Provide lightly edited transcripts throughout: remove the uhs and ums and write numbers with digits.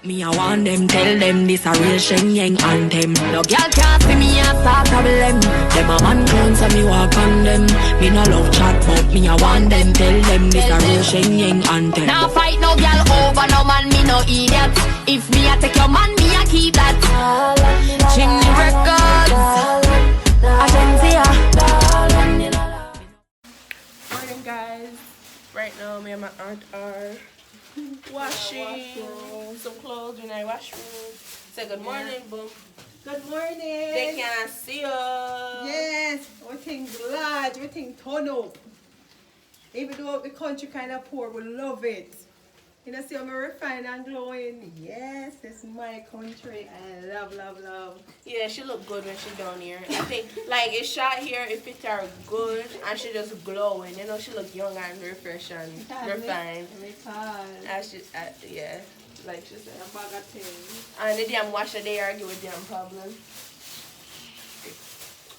Me, I want them, tell them this a real Shenyang anthem. No girl can't see me a start problem. Them a man clown so me walk on them. Me no love chat but me I want them, tell them this a real Shenyang anthem. Now fight no girl over no man, me no idiot. If me a take your man, me a keep that. Chimney records, Agencia. Morning guys, right now me and my aunt are washing some clothes in our washroom. Say good morning, boom. Good morning. They can't see us. Yes, everything large, everything turn up. Even though the country kind of poor, we love it. You know, see how I'm refined and glowing. Yes, it's my country. I love, love, love. Yeah, she look good when she down here. I think like it's shot here, it fit her good, and she just glowing. You know, she look young and refreshed and refined. Yeah, like she said. And the damn washer, they argue with damn problem.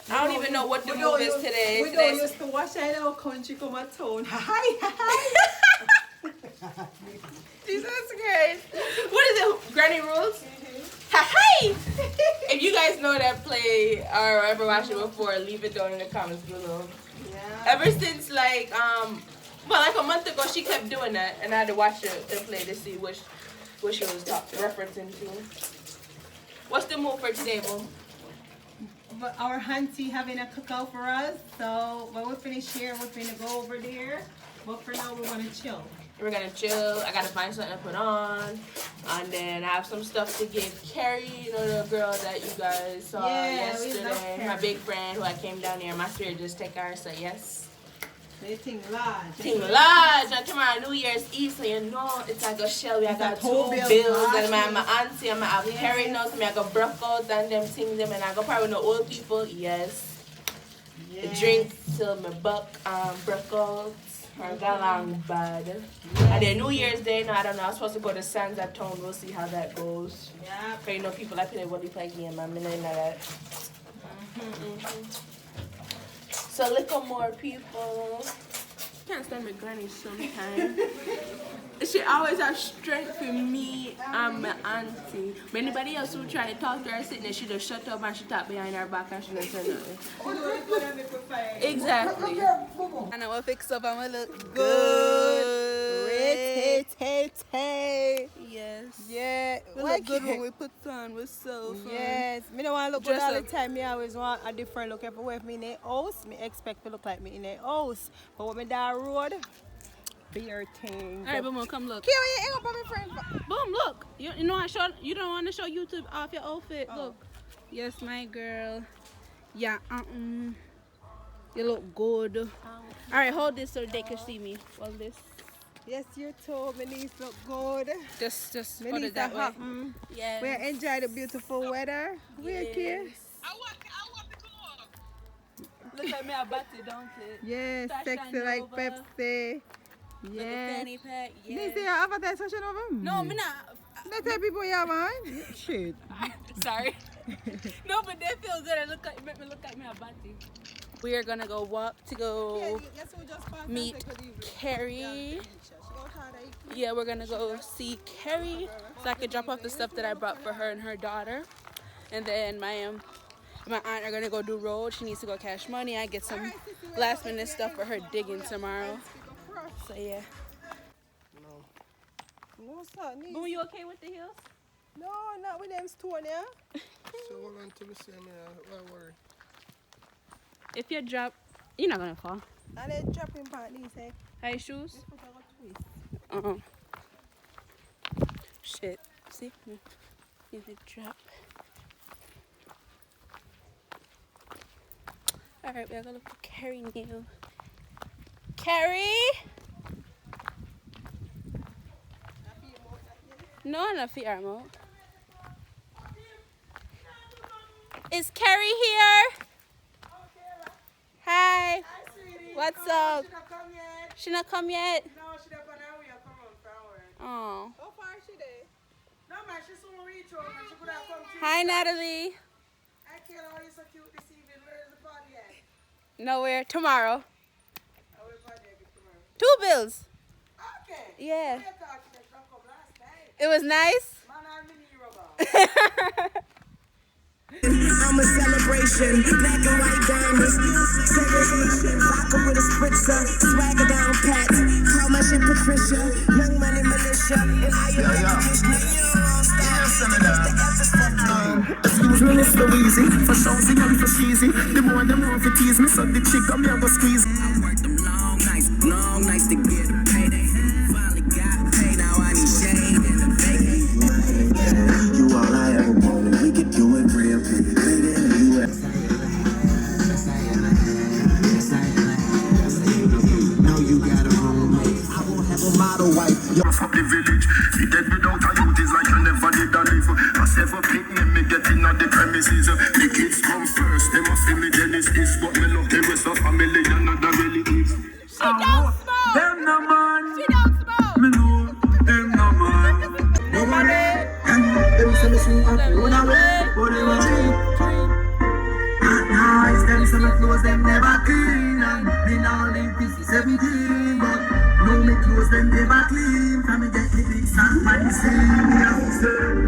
I don't even know what the move is today. We don't used to wash in our country come at town. Hi, hi. Jesus Christ. What is it? Granny Rules? Hi! If you guys know that play or ever watched it before, leave it down in the comments below. Yeah. Ever since like a month ago, she kept doing that, and I had to watch the play to see what she was referencing to. What's the move for today, Boom? But our auntie having a cookout for us, so when we finish here, we're gonna go over there. But for now, we're gonna chill. We're gonna chill. I gotta find something to put on, and then I have some stuff to give Carrie, you know, the girl that you guys saw yesterday, my big friend who I came down here. My spirit just take her, so yes. They think large. Think large. And tomorrow New Year's Eve, so you know it's like a shell. We got 2 bills, and my auntie, and my Carrie knows me. I got broke out and them things, them, and I go probably with the old people. Yes. Drink till my broke out. Or got along bad. And then New Year's Day, no, I don't know. I'm supposed to go to Sands at town. We'll see how that goes. Yeah. Because you know, people that play play game, I'm in that. So, little more people. Can't stand my granny sometimes. She always has strength for me and my auntie. But anybody else who try to talk to her sitting there, she just shut up and she talk behind her back and she don't say nothing. Exactly. And I will fix up and I look good. Yes. Yeah. We look good when we put on. We're so fun. Yes. Me don't want to look good all the time. Me always want a different look. Everywhere if me in a house, me expect to look like me in a house. But when me down road, beer thing. Alright, Boom, come look. Here you hang up on my friend. Boom, look. You know you don't want to show YouTube off your outfit. Oh. Look. Yes, my girl. Yeah. You look good. Alright, hold this so they can see me. Hold this. Yes, you told me these look good. Just hold it that way. Yeah. We enjoy the beautiful weather. We're here. I want to go up. Look like me a batty, don't it? Yes, sexy like over. Pepsi. Yes. Pack, yes. They say you have a session of them? No, me not. Let's tell people you have man. Shit. Sorry. No, but they feel good. Make me look like me a batty. We are gonna go walk to go meet Carrie. Yeah, we're gonna go see Carrie so I can drop off the stuff that I brought for her and her daughter. And then my aunt are gonna go do road. She needs to go cash money. I get some last minute stuff for her digging tomorrow. So yeah. Boom, you okay with the heels? No, not with them stone, yeah. So we're going to be seeing don't worry. If you drop, you're not gonna fall. And then dropping part these, eh? High shoes? Shit. See? If it drop. Alright, we're gonna look for Carrie now. Carrie? No, not feet arm out. Is Carrie here? Hi. What's up? She not come yet? No, she not on her way. Come on, forward. Oh. How far is she there? No, man, she soon reach home and she could have come to Hi, Natalie. I can't know you're so cute this evening. Where is the party at? Nowhere. Tomorrow. I will party again tomorrow. 2 bills. Okay. Yeah. I thought she had come last night. It was nice? Man, I'm a celebration, black and white diamonds, segregation, vodka with a spritzer, swagger down pat, call my shit Patricia, young money militia, and I excuse me, Mr. Weezy, for shouting and for cheesy, the more for tease me, so the chick I'm here go squeeze. I worked them long nights to get a payday, finally got paid, now I need shade in the bacon. You all I ever wanted, we could do it real big. Fuck the village, the dead without a youth is like you never did a live. I sever pick me get in on the premises. The kids come first, they must feel me Genesis. But me love the rest of family and not the relatives. She don't smoke! Them no man, She don't smoke! me know, them no man. Nobody! Them say me swing up, run away, whatever dream. Not nice, them say me clothes, them never clean. And me now live this 17, but no me clothes, them never clean. From me get the big sun by the scene.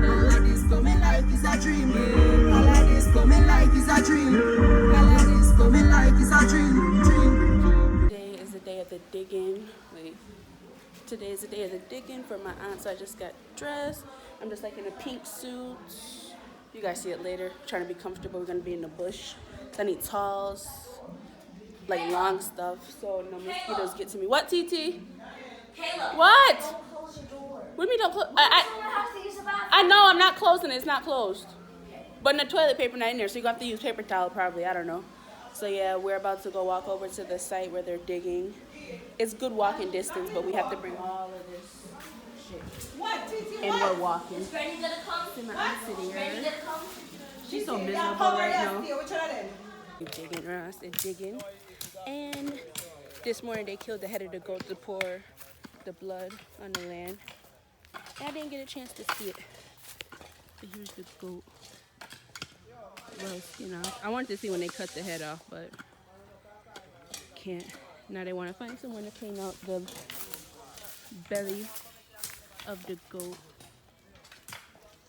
All of this coming like is a dream. All of this coming like is a dream. All of this coming like is a dream. Today is the day of the digging. Wait. Today is the day of the digging for my aunt, so I just got dressed. I'm just like in a pink suit. You guys see it later. Trying to be comfortable. We're gonna be in the bush. So I need towels, like long stuff, so no mosquitoes get to me. What, TT? Kayla, What? don't close your door. What do you mean don't close? You have to use the bathroom. I know I'm not closing it. It's not closed. But the toilet paper not in there, so you have to use paper towel probably. I don't know. So yeah, we're about to go walk over to the site where they're digging. It's good walking distance, but we have to bring all of this shit. What, Titi? And we're walking. Is Granny gonna come? See my aunt sitting Is Granny here. gonna come? She's so Yeah, miserable how right are now. you? Which one of them? Digging around, I said digging. And this morning they killed the head of the goat to pour the blood on the land. I didn't get a chance to see it. But here's the goat. Well, you know, I wanted to see when they cut the head off, but can't. Now they want to find someone to clean out the belly of the goat.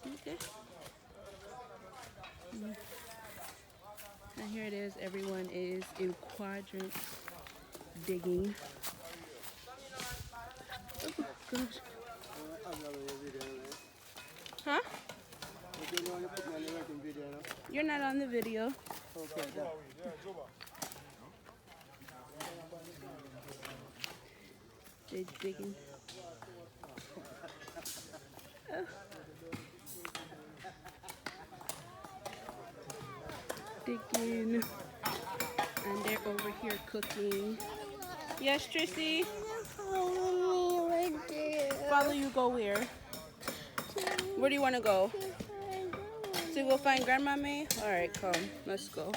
Okay. And here it is. Everyone is in quadrants digging. Oh, gosh. Huh? You're not on the video. They're digging. Oh. Digging. And they're over here cooking. Yes, Trissy? Follow you go where? Where do you want to go? To go find Grandma May? Alright, come. Let's go.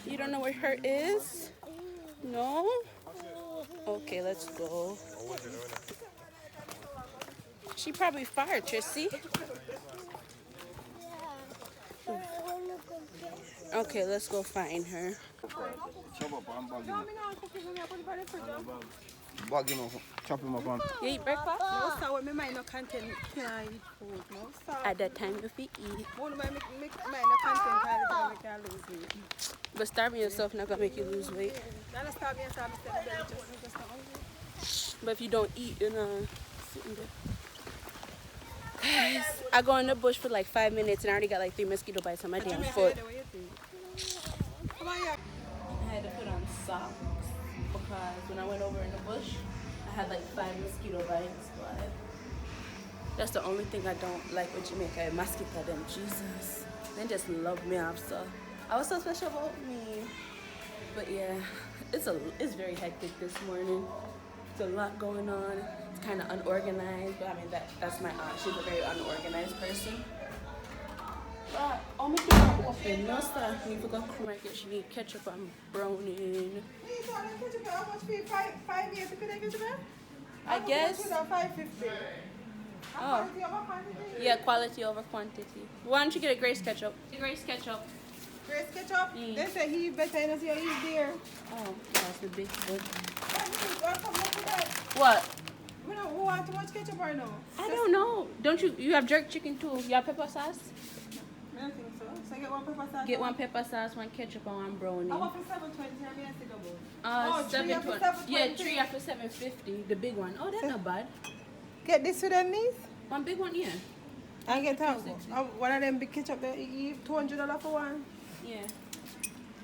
You don't know where her is? No? Okay, let's go. She probably fired, Trissy. Okay, let's go find her. Chop him up. You eat breakfast? No, sir, with me mind no content, can't eat food. No, sir. At that time, if you eat. One mind no content, all the time, I can't lose weight. But starving yourself not gonna make you lose weight. Not starve yourself, just not hungry. But if you don't eat, you know, sitting there. Guys, I go in the bush for like 5 minutes and I already got like 3 mosquito bites on my damn foot. Come on, yeah. I had to put on socks because when I went over in the bush, I had like 5 mosquito bites. But that's the only thing I don't like with Jamaica. Mosquito them, Jesus. They just love me off. So I was so special about me. But yeah, it's very hectic this morning. It's a lot going on. It's kind of unorganized, but I mean that's my aunt. She's a very unorganized person. But oh my God, open no stuff. We forgot market. She need ketchup and browning. I guess. Oh. Yeah, quality over quantity. Why don't you get a Grace ketchup? Grace ketchup. Grace ketchup? They say he better than you eat there. Oh, that's the big one. What? Who want too much ketchup or no? I don't know. Don't you? You have jerk chicken too. You have pepper sauce? I don't think so. So get one pepper sauce. Get one pepper sauce, one ketchup, and one brownie. I want for 720. I mean, I think about. 720. Yeah, 3 after 750. The big one. Oh, that's not bad. Get this for them, niece. One big one, yeah. And get one of them big ketchup there. You $200 for one. Yeah.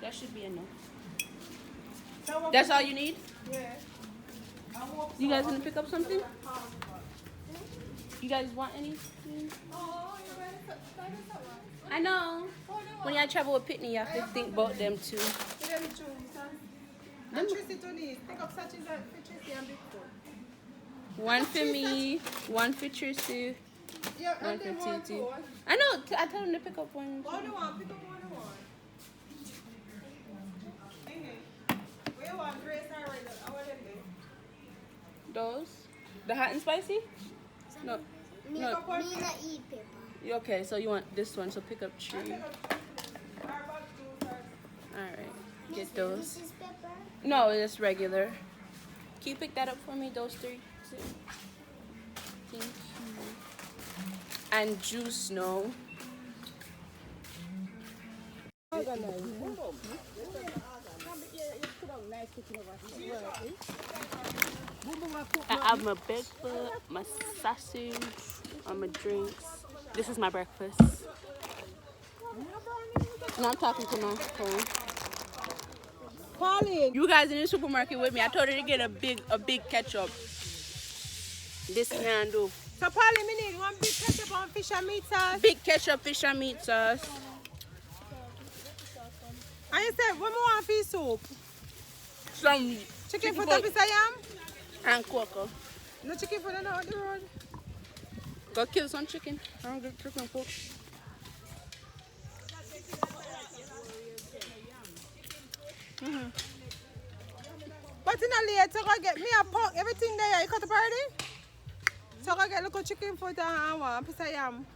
That should be enough. So That's all you need? Yeah. You guys gonna pick up something? You guys want anything? Oh, I know. When y'all travel with Pitney, you have to think about them too. let me choose. And Tracy to niece. Pick up such as that for Tracy and Bigfoot. One for me, one for Tracy, Yeah, one and for they want Titi. two. I know. I told them to pick up one. One you want, pick up one you want. Where you want, Grace or Red? I want them there. Those? The hot and spicy? No. Me No. not eat pepper. Okay, so you want this one, so pick up 3. Our bag two, sir. Alright, get those. This is pepper. No, it's regular. Can you pick that up for me, those 3? Thank you. And juice, no. I have my breakfast, my sausage, and my drinks. This is my breakfast. No, I'm talking to my phone. Pauline. You guys in the supermarket with me. I told her to get a big ketchup. This man do. So Pauline, we need one big ketchup on fish and meat sauce. Big ketchup, fish and meat sauce. And you said, what more want fish soup? Some Chicken foot and piece of yam? and cocoa. No chicken foot on the road. Go kill some chicken. I don't get chicken food. But in a late, so go get me a pork, everything there. You cut the party? So go get little chicken foot and one piece of yam.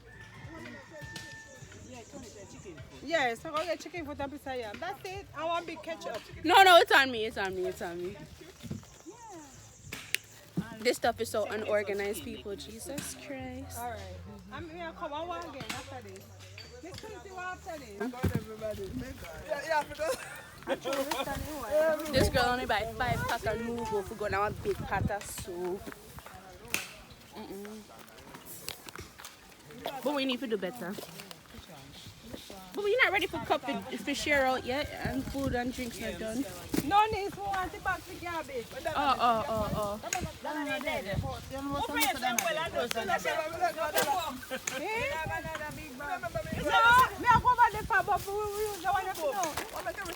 Yes, so go get chicken foot and piece of yam. That's it. I want big ketchup. No, it's on me. It's on me. It's on me. This stuff is so unorganized, people. Jesus Christ. All right. I'm going to come on again after this. Let's see what after this. This girl only buy 5 packs of noodles for going on a big pot of soup. But we need to do better. But we're not ready for cup for share out yet, and food and drinks are done. No need to want it back to garbage. Oh. Me I go over there for but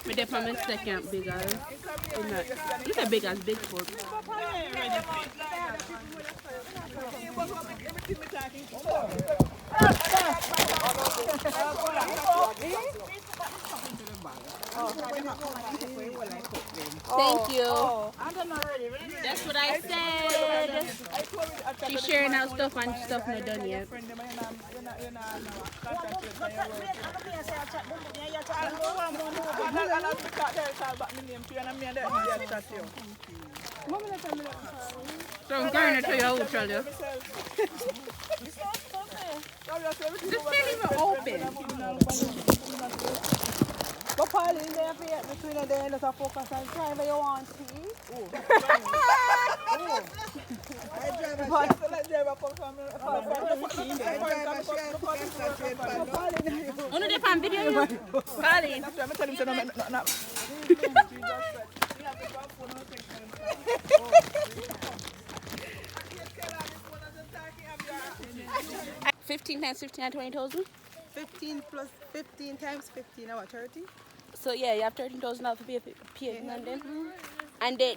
we Me dey for my second big as. It's a big as Bigfoot. Thank you. That's what I said. She's sharing out stuff and stuff not done yet. So I'm going to tell you how to tell you. This can't even open. But Pauline, there for you between the day and just focus on trying where you want to eat. Uno de fan video you? Pauline. 15 times 15 and 20,000. 15 plus 15 times 15 hour 30. So yeah, you have $13,000 to pay in London. And they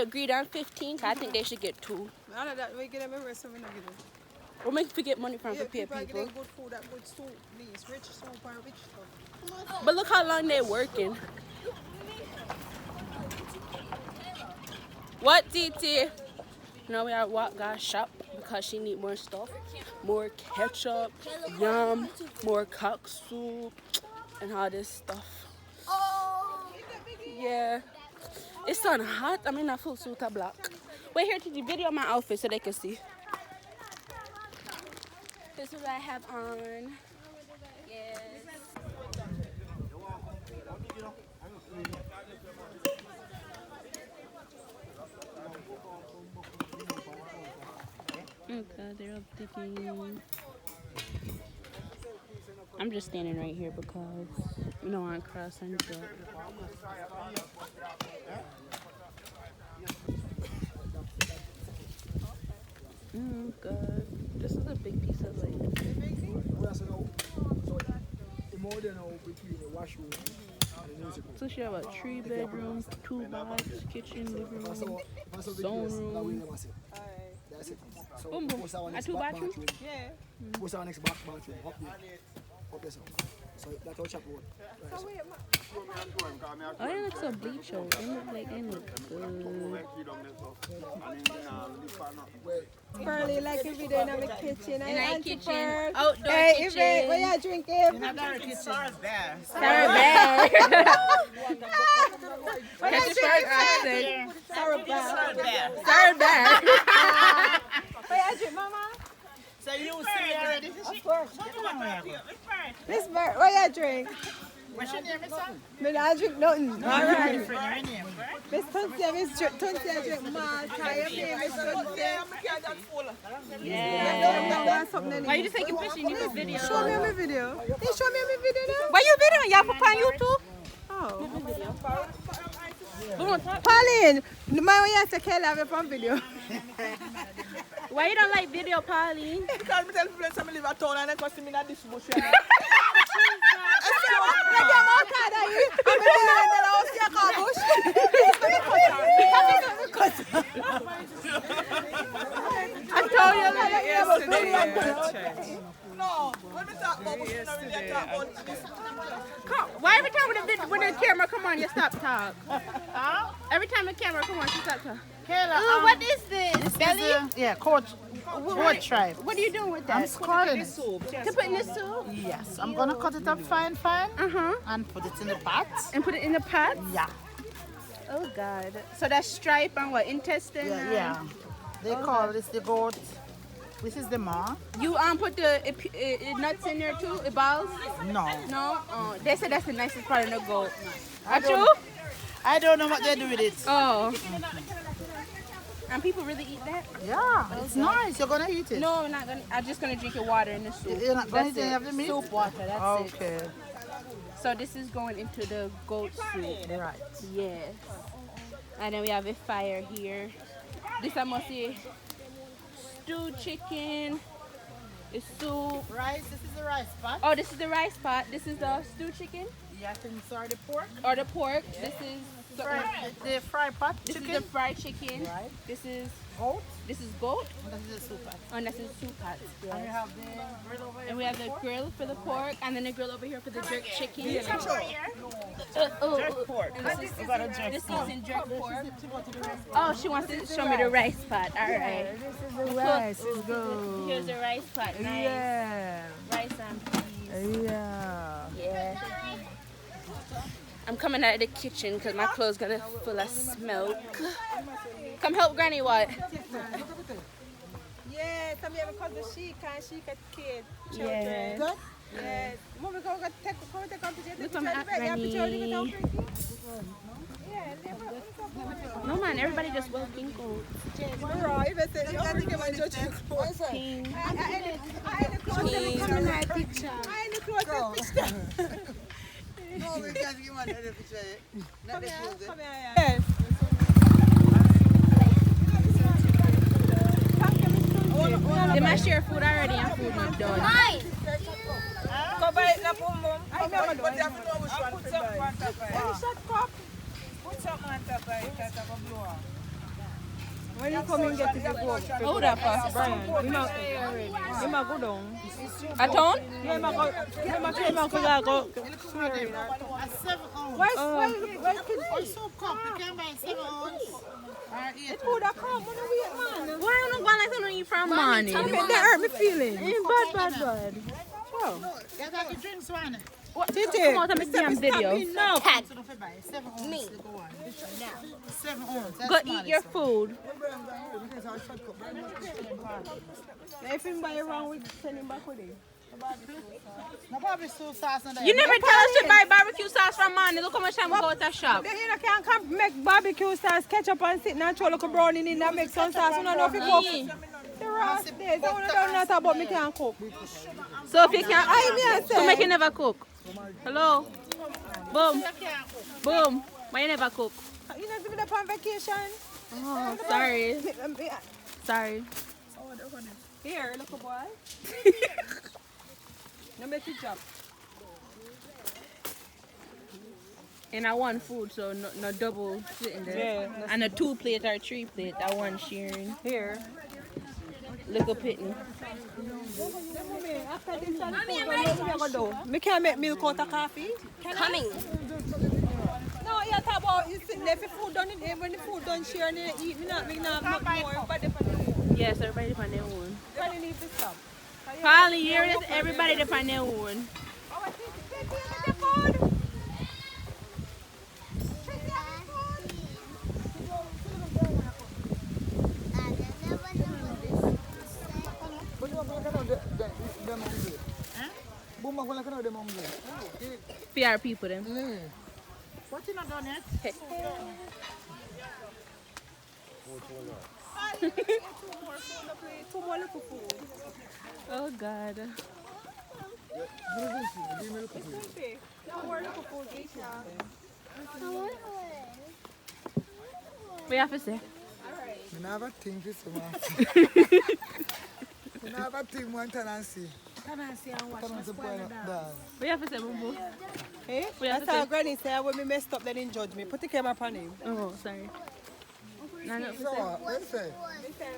agreed on 15, so I think they should get 2. None of that, we get them everywhere, so we not give them. We'll make if we get money from to pay People. people. Good food, that good soup, these rich soup and rich stuff. But look how long they're working. What, TT? Now we are what guys shop because she need more stuff. More ketchup, yum, more cock soup, and all this stuff. Yeah. It's not hot. I mean, I full suit of black. Wait here to the video my outfit so they can see. This is what I have on. Yes. Oh God, they're up digging. I'm just standing right here because you know I'm crossing. Oh God, this is a big piece of land. So she have a 3 bedrooms, 2 baths, kitchen, living room, zone room. Boom boom. A 2 bathroom? Yeah. What's our next bathroom? Up there. So that's our chap road. Oh, they look so bleach out. They look like they look good. Pearly, like if you don't have a kitchen. In our kitchen, Pearl. outdoor Hey, kitchen. Yvette, what you drinking? Sour bear. What Catch you the shark accent. drinking? Sour bear. Sour bear. What you drink, Mama? So you see me already? Of course. Miss Bird, what you drink? What's your name, Miss Son? Me not drink nothing. All right. Your name? Miss Tunsia, Miss Tunsia drink Malta. Your name is Tunsia. Yeah. Something Why you just taking pictures in your video? Show me on my video. You show me on my video now? Why you videoing? Y'all put on YouTube? Oh. Boom. Pauline, the man when you say Kayla have you on video. Why you don't like video, Pauline? Because I tell people that I live at town and they cost me in this bush. I told you that yesterday. No, when we talk about bush, we don't really talk about this. Why every time when the camera come on, you stop talk? Every time the camera come on, you stop talk. Kayla, What is this? Belly? Yeah, coach tribe. What are you doing with that? I'm scrolling it. To put in the soup? Yes, I'm gonna cut it up fine, and put it in the pot. And put it in the pot? Yeah, Oh God. So that's stripe and what? Intestine? yeah. They call this the goat. This is the maw. You put the nuts in there too? The balls? No, No? Oh, they said that's the nicest part of the goat. Are true? I don't know what they do with it. Oh. And people really eat that? Yeah, it's nice. You're gonna eat it. No, I'm not gonna. I'm just gonna drink your water in the soup. You're not going That's to it. have the meat? Soup water. That's it. Okay, So this is going into the goat soup. right. Yes. And then we have a fire here. This I must say stewed chicken. It's soup. Rice. This is the rice pot. Oh, this is the rice pot. This is the stewed chicken Yes, and sorry, the pork. or the pork. This is The fry pot. this Chicken. is the fried chicken. Right. This is Goat. this is goat. And this is the soup pot. Oh, and this is soup pot. And we have the grill over And we have the grill for the pork, and then the grill over here for the jerk chicken. Jerk pork. We got a jerk This pork. is in jerk pork. Oh, she wants to show me the rice pot. All right. This is the rice. It's good. Here's the rice pot. Nice. Yeah. Rice and peas. Yeah. Yeah. I'm coming out of the kitchen because my clothes gonna full of smoke. Come help Granny what? Yes, I'm here because the she can kid. Yeah. Good? Yes. Mom, come take on picture. Look, I'm at Granny. No man, everybody just wear pink coats. Right, but you have to give my judge Pink. I No, we can't give one another picture. Not the children. Yes. They might share food already and food not done. Go buy the boom boom. But you have to know which one to buy. Put something on top of it. Because I'm a blower. When you come and get it, you go. Hold up, Brian, you might go down. At home? You might go. Why kids? Soup cup. You can buy 7 ounce. It would have come on the way, man. Why don't go like something you from money? That hurt me feeling. Bad. You got the drinks one. What? Titi, Come out and make damn video. Tag. 7 ounces. Me. Go on. 7 ounces. Go eat your food. If him buy around, we send him back with him. No barbecue sauce on there. You never tell us to buy barbecue sauce from man. Look how much time we go to the shop. You know, can't come make barbecue sauce, ketchup and sit and throw like a brownie in and make some sauce. You don't know if you cook. The rest days, I don't know nothing about me can't cook. So if you can't, so make you never cook. Hello? Boom. Boom. Why you never cook? You know, if you're on vacation. Oh, sorry. Sorry. Here, look a boy. Now make it drop. And I want food, so no double sitting there. Yeah, and a 2 plate or 3 plate, I want sharing. Here. Little pitney. After this, I can't make milk out of coffee. Coming. No, you talk about you sitting there for food done in here. When the food done share and they eat, we not much more. But Yes, everybody depend their own. everybody needs to stop. Probably here is everybody depend their own. PR people them. What you not done yet? Two more little food. Oh God. Two more little food each. What you have to say? I never think this one. I never think one tenancy. Tenancy and what? What you have to say, Bumbo? Eh? We have That's to how say- Granny said when we messed up, they didn't judge me. Put the camera upon him. Oh, sorry. No, no, So what say?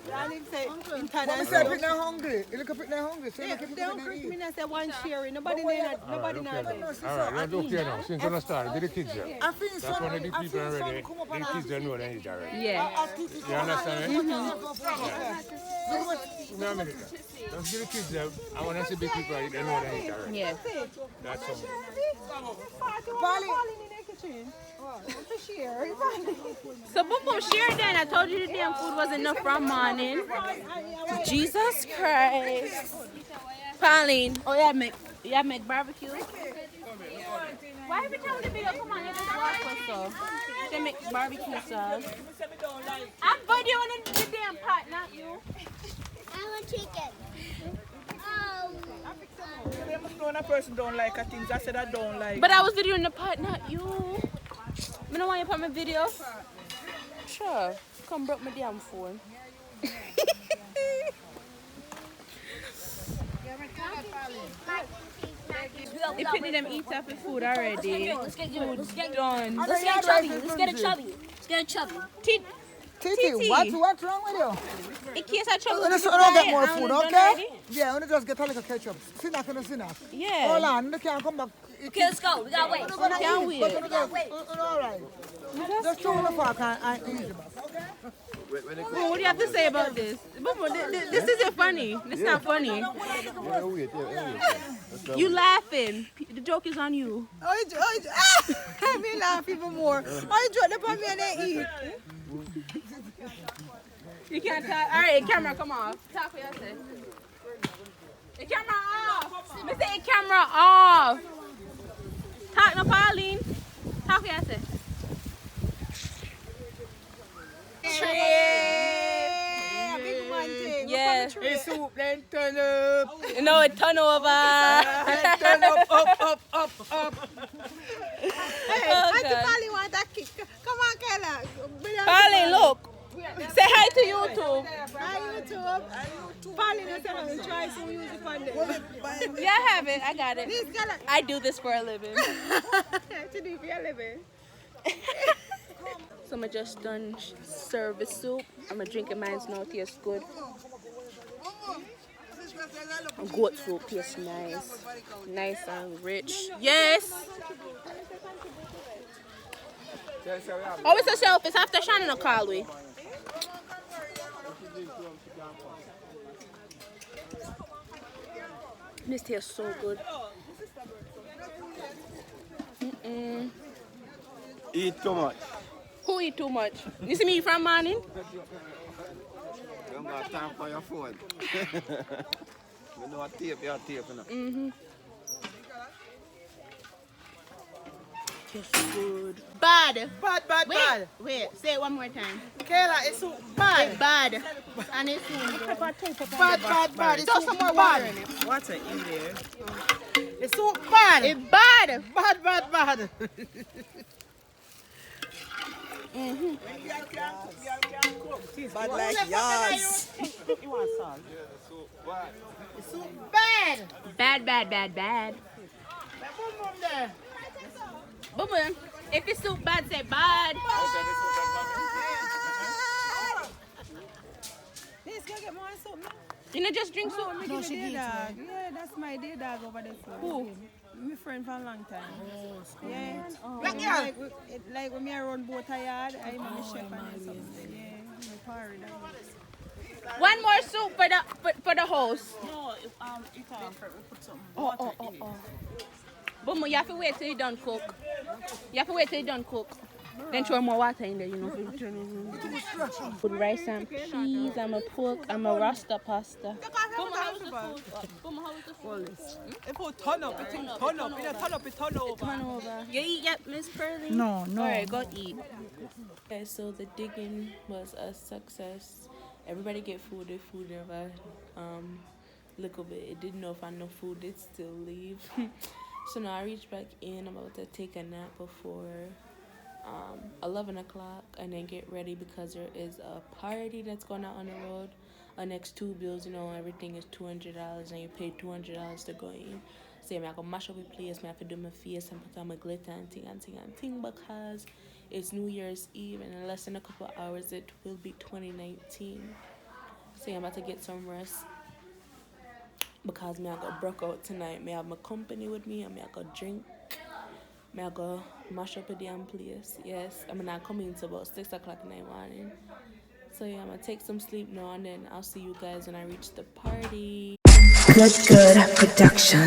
Granny said, in But me Thailand, say people not hungry. You look at people not hungry. So you look at they people don't not Chris eat. me and say one sharing. Nobody there. Nobody there. Alright, you're okay now. Since you started, did the kids there? I feel That's some. one of the I people feel already. some come up The and kids don't know they eat already. Yeah. You understand me? ask. No, a minute. Don't give the kids there. I want to see big people eat, they know they eat already. Yeah. That's all. Polly in the kitchen. To share. So Boom Boom share then. I told you the damn food wasn't enough from morning. Jesus Christ. Pauline. Oh yeah, make barbecue. Why every time the video come on, you just watch us so? They make barbecue sauce. I'm videoing the damn pot, not you. I want chicken. When a person don't like a thing, I said I don't like. But I was videoing the pot, not you. I don't want you to put my video. Sure. Come broke my damn phone. They picking them eat up the food already. Let's get good. Let's get Done. Let's get chubby. Let's get it chubby. Let's get it chubby. Titi, what's wrong with you? In case I trouble You with don't get more diet, food, I'm done okay? already. Yeah, you just get a little ketchup. Snack and a snack. Yeah. Hold on, you can't come back. Okay, let's go. We gotta wait. Can't wait. All right. Just throw the fork and eat it back, okay? Well, what do you have to say about this? This isn't funny. It's not funny. You laughing. The joke is on you. I me laugh even more. I drop the on me and they eat. You can't talk. All right, camera, come off. Talk for yourself. The camera off. Me say camera off. Talk no Pauline. Talk for yourself. Big man thing. Yeah. Hey, soup, then turn up. You know it turn over. Turn up. Hey, Oh, Auntie God. Polly want that kick. Come on, Kayla. Pauline, look. Say hi to YouTube. Hi, YouTube. Polly doesn't try some music on there. Yeah, I have it. I got it. This girl, I do this for a living. to do for your living. So I just done serve the soup. I'm gonna drink it. Mine's now tastes good. Goat soup tastes nice. Nice and rich. Yes. Oh, it's a self. It's after Shannon or call we. This tastes so good. Eat too much. Who eat too much? You see me from morning? You don't got time for your phone. You know what tape, you have tape, you know. Mm-hmm. Just good. Bad. Bad. Wait, say it one more time. Kayla, it's so bad. It's bad. And it's good. Bad. It's Throw so some more bad. water in it. Water in there. It's so bad. It's bad. Bad. Mm-hmm. Bad like yours. You want salt? It's so bad. Bad. Boom. If it's soup bad, say bad. Please go get more soup now. You know, just drink soup. No, she did. Yeah, that's my dear dog over there. Who? My friend for a long time. Yeah. Black girl. Like when I run boat a yard, I'm a chef and something. Yeah, my party. One more soup for the house. No, we put some Oh. Boom, you have to wait till you done cook. Then throw more water in there, you know. Put rice and peas, I'm a pork, I'm a rasta pasta. Boom, how is the food? If you turn up, it turn up. You turn up, it turn over. Turn over. You eat yet, Miss Pearlie? No. Alright, go eat. Okay, so the digging was a success. Everybody get food, the food never little bit. It didn't know if I know food, it still leave. So now I reached back in. I'm about to take a nap before 11 o'clock and then get ready because there is a party that's going on the road. Our next 2 bills, you know, everything is $200 and you pay $200 to go in. So I'm going to mash up the place, I have to do my face and put on my glitter and thing because it's New Year's Eve and in less than a couple hours it will be 2019. So I'm about to get some rest. Because me I got broke out tonight. Me have my company with me and me I got drink. Me I go mash up a damn place. Yes, I'm not coming until about 6 o'clock in the morning. So yeah, I'm gonna take some sleep now and then I'll see you guys when I reach the party. Good production.